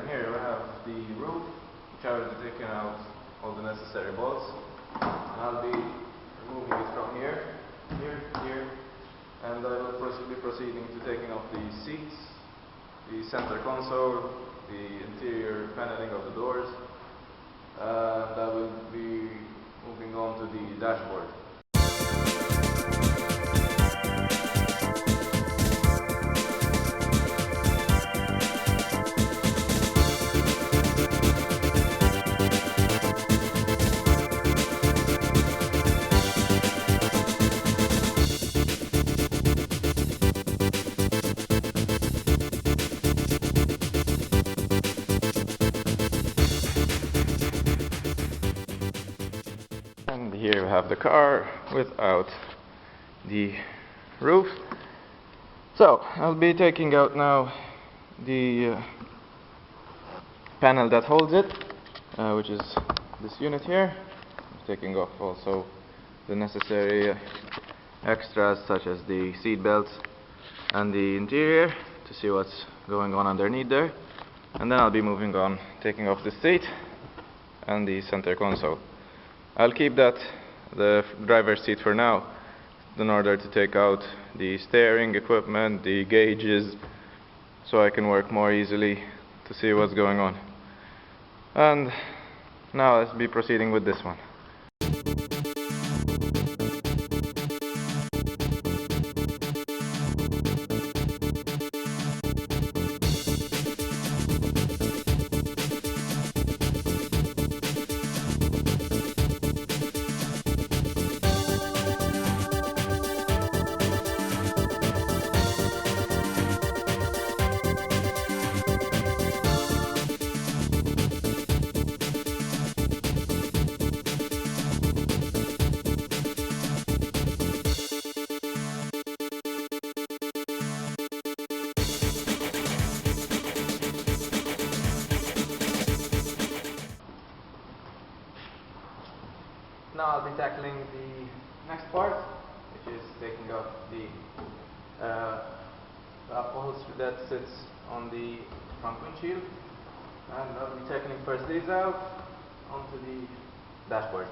Here we have the roof, which I will be taking out all the necessary bolts, and I'll be removing it from here, and I will be proceeding to taking off the seats, the center console, the interior paneling of the doors, and I will be moving on to the dashboard. And here we have the car without the roof. So I'll be taking out now the panel that holds it, which is this unit here. I'm taking off also the necessary extras such as the seat belts and the interior to see what's going on underneath there. And then I'll be moving on, taking off the seat and the center console. I'll keep the driver's seat for now, in order to take out the steering equipment, the gauges, so I can work more easily to see what's going on. And now let's be proceeding with this one. Now I'll be tackling the next part, which is taking off the upholstery that sits on the front windshield, and I'll be taking first these out onto the dashboard.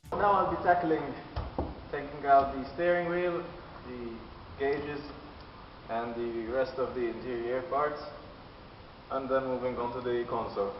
Now I'll be taking out the steering wheel, the gauges, and the rest of the interior parts, and then moving on to the console.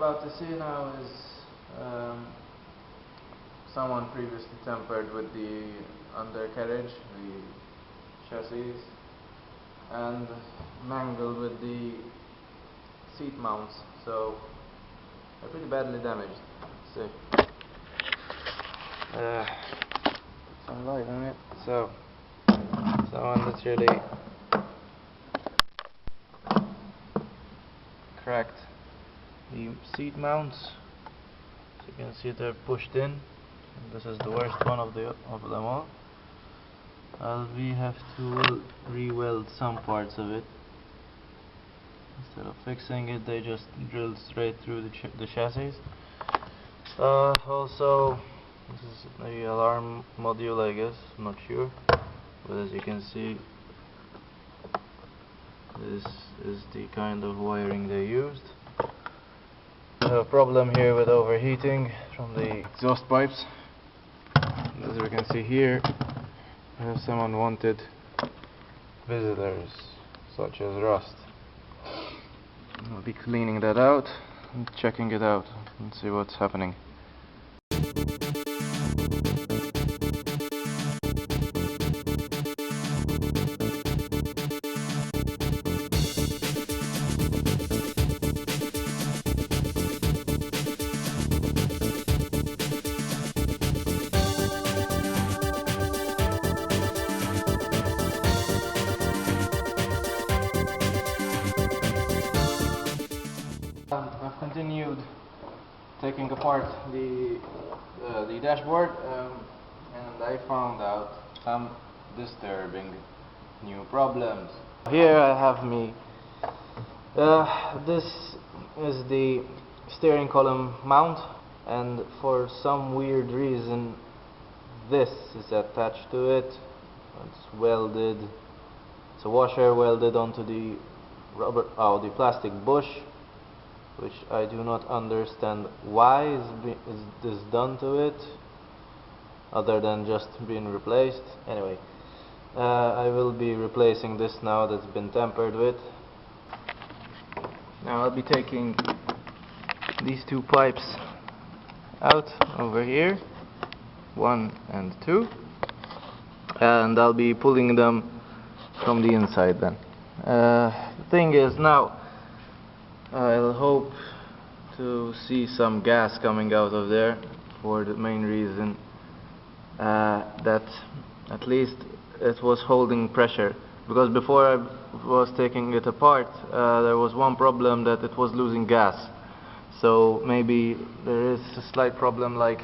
about to see now is someone previously tampered with the undercarriage, the chassis, and mangled with the seat mounts, so they're pretty badly damaged. Let's see. Some light on it. So someone literally cracked the seat mounts. So you can see they're pushed in. This is the worst one of them all. We have to re-weld some parts of it. Instead of fixing it, they just drilled straight through the chassis. Also, this is the alarm module, I guess, I'm not sure. But as you can see, this is the kind of wiring they used. We have a problem here with overheating from the exhaust pipes. As we can see here, someone wanted visitors such as rust. I'll be cleaning that out and checking it out and see what's happening. I've continued taking apart the dashboard, and I found out some disturbing new problems. Here I have me. This is the steering column mount, and for some weird reason this is attached to it. It's welded. It's a washer welded onto the the plastic bush, which I do not understand why is this done to it, other than just being replaced. Anyway, I will be replacing this now that's been tampered with. Now I'll be taking these two pipes out over here, 1 and 2, and I'll be pulling them from the inside then. The thing is, now I'll hope to see some gas coming out of there, for the main reason that at least it was holding pressure, because before I was taking it apart there was one problem, that it was losing gas. So maybe there is a slight problem, like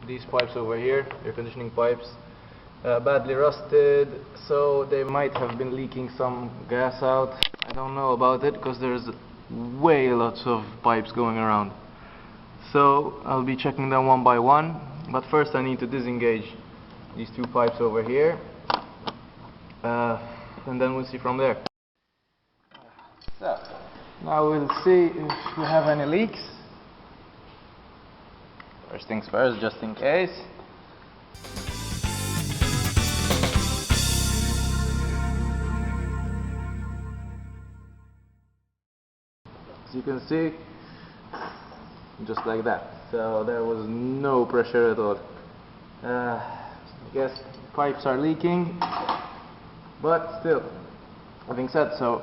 these pipes over here, air conditioning pipes, badly rusted, so they might have been leaking some gas out. I don't know about it, because there's way lots of pipes going around. So I'll be checking them one by one, but first I need to disengage these two pipes over here, and then we'll see from there. So now we'll see if we have any leaks. First things first, just in case. As you can see, just like that. So there was no pressure at all. I guess pipes are leaking, but still, having said so,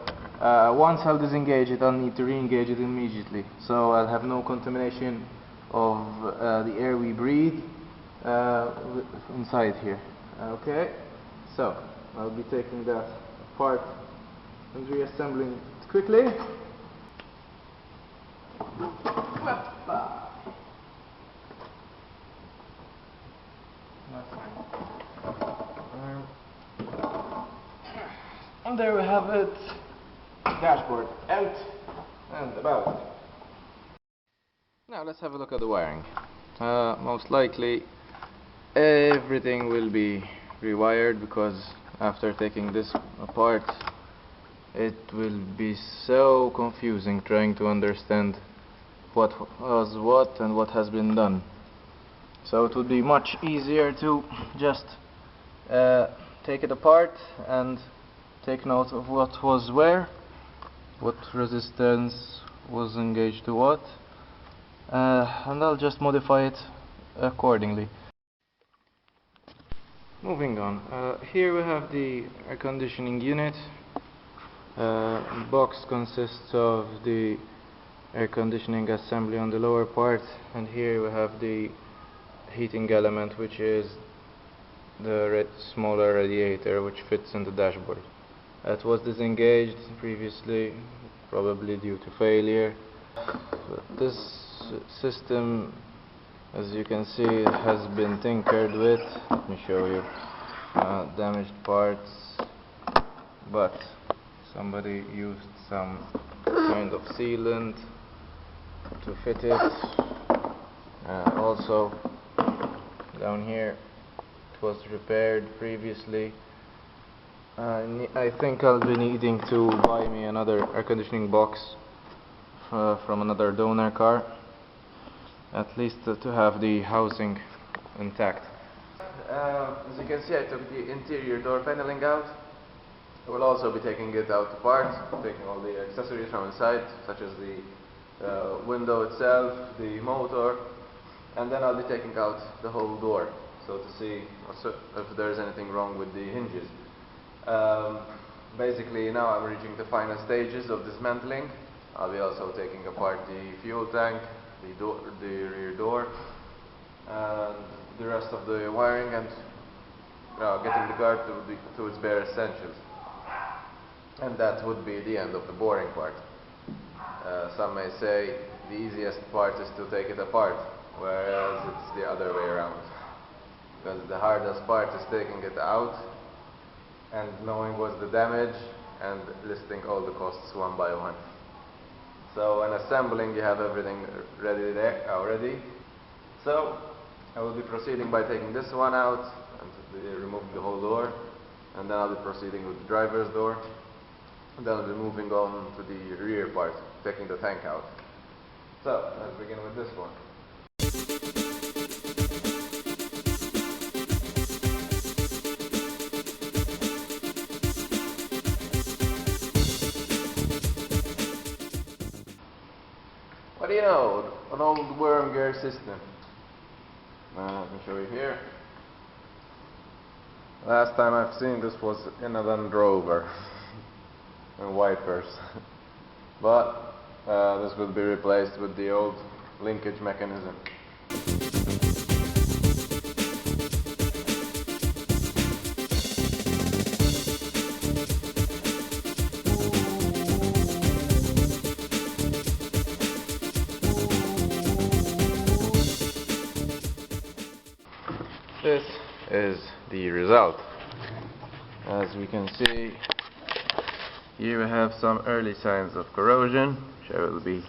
once I'll disengage it, I'll need to re-engage it immediately, so I'll have no contamination of the air we breathe inside here. Okay, so I'll be taking that apart and reassembling it quickly. And there we have it, dashboard out and about. Now let's have a look at the wiring. Most likely everything will be rewired, because after taking this apart it will be so confusing trying to understand what was what and what has been done. So it would be much easier to just take it apart and take note of what was where, what resistance was engaged to what, and I'll just modify it accordingly. Moving on, here we have the air conditioning unit. Box consists of the air conditioning assembly on the lower part, and here we have the heating element, which is the smaller radiator which fits in the dashboard. It was disengaged previously, probably due to failure. But this system, as you can see, has been tinkered with. Let me show you. Damaged parts, but somebody used some kind of sealant to fit it. Also down here, it was repaired previously. I think I'll be needing to buy me another air conditioning box from another donor car, at least to have the housing intact. As you can see, I took the interior door paneling out. I will also be taking it out apart, taking all the accessories from inside, such as the window itself, the motor, and then I'll be taking out the whole door, so to see if there is anything wrong with the hinges. Basically now I'm reaching the final stages of dismantling. I'll be also taking apart the fuel tank, the rear door, and the rest of the wiring, and getting the car to its bare essentials. And that would be the end of the boring part. Some may say the easiest part is to take it apart, whereas it's the other way around. Because the hardest part is taking it out and knowing what's the damage and listing all the costs one by one. So when assembling, you have everything ready there already. So I will be proceeding by taking this one out and removing the whole door, and then I'll be proceeding with the driver's door, and then I'll be moving on to the rear part, taking the tank out. So let's begin with this one. What do you know? An old worm gear system. Let me show you here. Last time I've seen this was in a Land Rover and wipers, but this will be replaced with the old linkage mechanism. This is the result. As we can see, here we have some early signs of corrosion, which I will be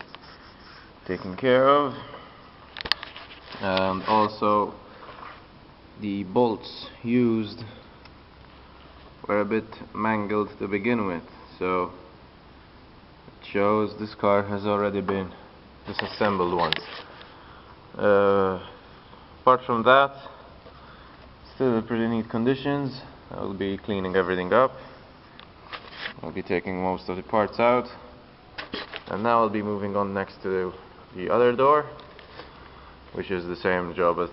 taking care of, and also the bolts used were a bit mangled to begin with, so it shows this car has already been disassembled once. Apart from that, still in pretty neat conditions. I will be cleaning everything up. I'll be taking most of the parts out, and now I'll be moving on next to the other door, which is the same job as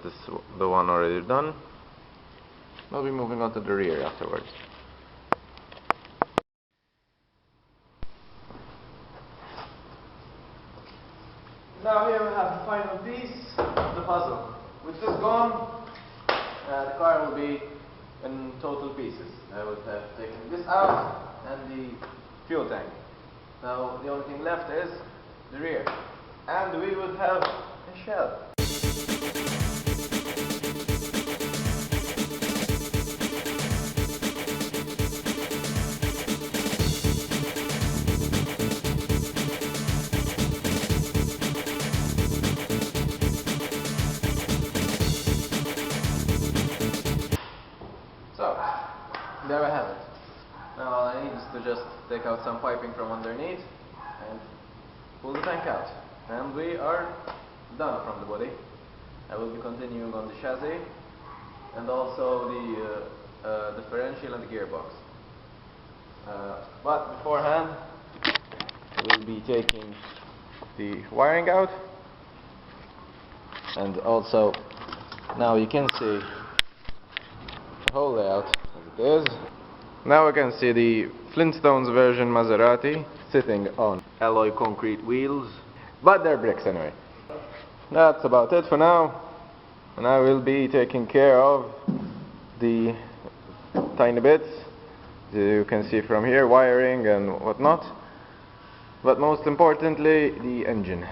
the one already done. I'll be moving on to the rear afterwards. Now here we have the final piece of the puzzle. With this gone, the car will be in total pieces. I would have taken this out and the fuel tank. Now the only thing left is the rear, and we would have a shell. So, there I have it. Now all I need is to just take out some piping from underneath and pull the tank out. And we are done from the body. I will be continuing on the chassis and also the differential and the gearbox. But beforehand, I will be taking the wiring out And also now you can see the whole layout as it is. Now we can see the Flintstones version Maserati sitting on alloy concrete wheels, but they're bricks anyway. That's about it for now, and I will be taking care of the tiny bits you can see from here, wiring and whatnot, but most importantly the engine.